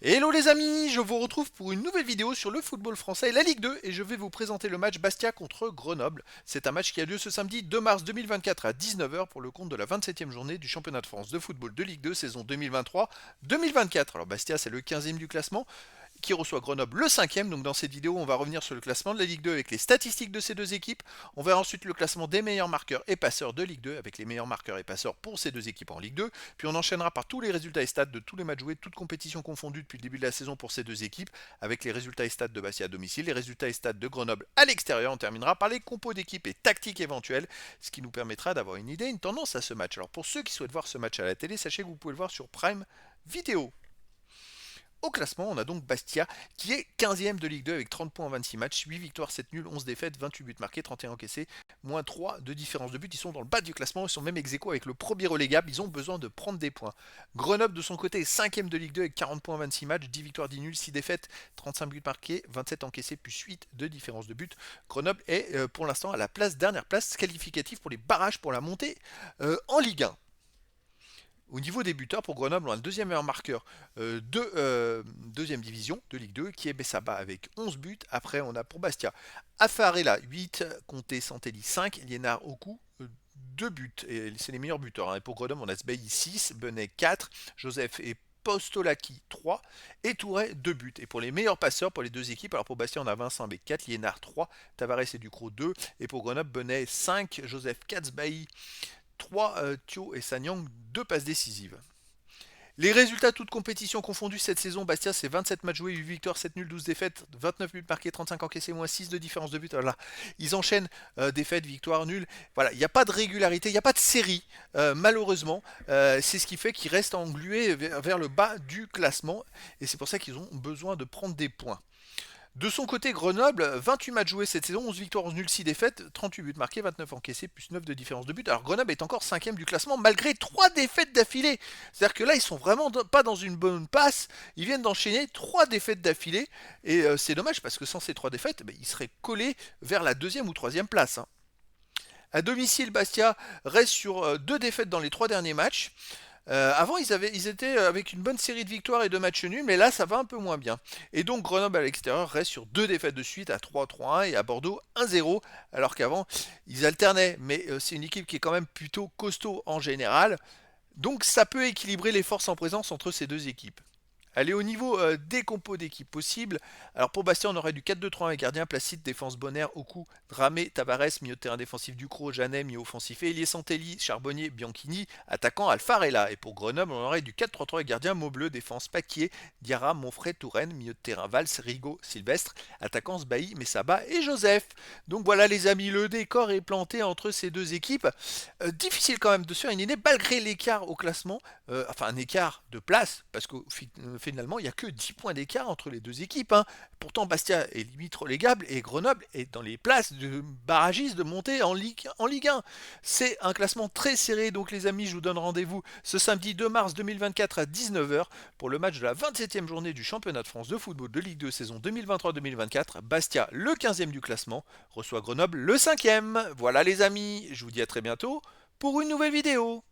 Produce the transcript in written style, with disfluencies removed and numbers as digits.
Hello les amis, je vous retrouve pour une nouvelle vidéo sur le football français et la Ligue 2 et je vais vous présenter le match Bastia contre Grenoble. C'est un match qui a lieu ce samedi 2 mars 2024 à 19h pour le compte de la 27e journée du championnat de France de football de Ligue 2 saison 2023-2024. Alors Bastia c'est le 15e du classement qui reçoit Grenoble le 5e. Donc dans cette vidéo, on va revenir sur le classement de la Ligue 2 avec les statistiques de ces deux équipes. On verra ensuite le classement des meilleurs marqueurs et passeurs de Ligue 2 avec les meilleurs marqueurs et passeurs pour ces deux équipes en Ligue 2. Puis on enchaînera par tous les résultats et stats de tous les matchs joués, toutes compétitions confondues depuis le début de la saison pour ces deux équipes, avec les résultats et stats de Bastia à domicile, les résultats et stats de Grenoble à l'extérieur. On terminera par les compos d'équipes et tactiques éventuelles, ce qui nous permettra d'avoir une idée, une tendance à ce match. Alors pour ceux qui souhaitent voir ce match à la télé, sachez que vous pouvez le voir sur Prime Vidéo. Au classement, on a donc Bastia qui est 15e de Ligue 2 avec 30 points en 26 matchs, 8 victoires, 7 nuls, 11 défaites, 28 buts marqués, 31 encaissés, moins 3 de différence de but. Ils sont dans le bas du classement, ils sont même ex aequo avec le premier relégable, ils ont besoin de prendre des points. Grenoble de son côté est 5e de Ligue 2 avec 40 points en 26 matchs, 10 victoires, 10 nuls, 6 défaites, 35 buts marqués, 27 encaissés, plus 8 de différence de but. Grenoble est pour l'instant à la dernière place qualificative pour les barrages pour la montée en Ligue 1. Au niveau des buteurs, pour Grenoble, on a le deuxième meilleur marqueur de deuxième division de Ligue 2, qui est Bessaba avec 11 buts. Après, on a pour Bastia Afarella 8, Conté Santelli 5, Liénard Oku 2 buts. Et c'est les meilleurs buteurs, hein. Et pour Grenoble, on a Sbailly 6, Benet 4, Joseph et Postolaki 3 et Touret 2 buts. Et pour les meilleurs passeurs pour les deux équipes, alors pour Bastia on a Vincent avec 4, Liénard 3, Tavares et Ducrot 2, et pour Grenoble Benet 5, Joseph 4, Sbailly 3, Thio et Sanyang 2 passes décisives. Les résultats toutes compétitions confondues cette saison, Bastia c'est 27 matchs joués, 8 victoires, 7 nuls, 12 défaites, 29 buts marqués, 35 encaissés, moins 6 de différence de but. Voilà. Ils enchaînent défaites, victoires, nuls. Voilà, il n'y a pas de régularité, il n'y a pas de série, malheureusement. C'est ce qui fait qu'ils restent englués vers le bas du classement et c'est pour ça qu'ils ont besoin de prendre des points. De son côté, Grenoble, 28 matchs joués cette saison, 11 victoires, 11 nuls, 6 défaites, 38 buts marqués, 29 encaissés, plus 9 de différence de but. Alors Grenoble est encore 5e du classement malgré 3 défaites d'affilée. C'est-à-dire que là, ils sont vraiment pas dans une bonne passe. Ils viennent d'enchaîner 3 défaites d'affilée. Et c'est dommage parce que sans ces 3 défaites, ils seraient collés vers la deuxième ou troisième place, hein. À domicile, Bastia reste sur 2 défaites dans les 3 derniers matchs. Avant, ils étaient avec une bonne série de victoires et de matchs nuls, mais là, ça va un peu moins bien. Et donc, Grenoble à l'extérieur reste sur 2 défaites de suite à 3-3-1 et à Bordeaux 1-0, alors qu'avant, ils alternaient. Mais c'est une équipe qui est quand même plutôt costaud en général. Donc, ça peut équilibrer les forces en présence entre ces deux équipes. Allez, au niveau des compos d'équipe possibles, alors pour Bastia, on aurait du 4-2-3-1 avec gardien, Placide, défense Bonner, Oku, Dramé, Tavares, milieu de terrain défensif Ducrot, Janet, milieu offensif Elie Santelli, Charbonnier, Bianchini, attaquant Alfarella. Et pour Grenoble, on aurait du 4-3-3 avec gardien Maubleu, défense Paquier, Diarra, Monfray, Touraine, milieu de terrain Valls, Rigaud, Sylvestre, attaquant Sbailly, Messaba et Joseph. Donc voilà les amis, le décor est planté entre ces deux équipes. Difficile quand même de se faire une idée malgré l'écart au classement, enfin un écart de place, parce que finalement il n'y a que 10 points d'écart entre les deux équipes, hein. Pourtant Bastia est limite relégable et Grenoble est dans les places de barragistes de monter en Ligue 1. C'est un classement très serré, donc les amis, je vous donne rendez-vous ce samedi 2 mars 2024 à 19h pour le match de la 27e journée du championnat de France de football de Ligue 2 saison 2023-2024. Bastia, le 15e du classement, reçoit Grenoble le 5e. Voilà les amis, je vous dis à très bientôt pour une nouvelle vidéo.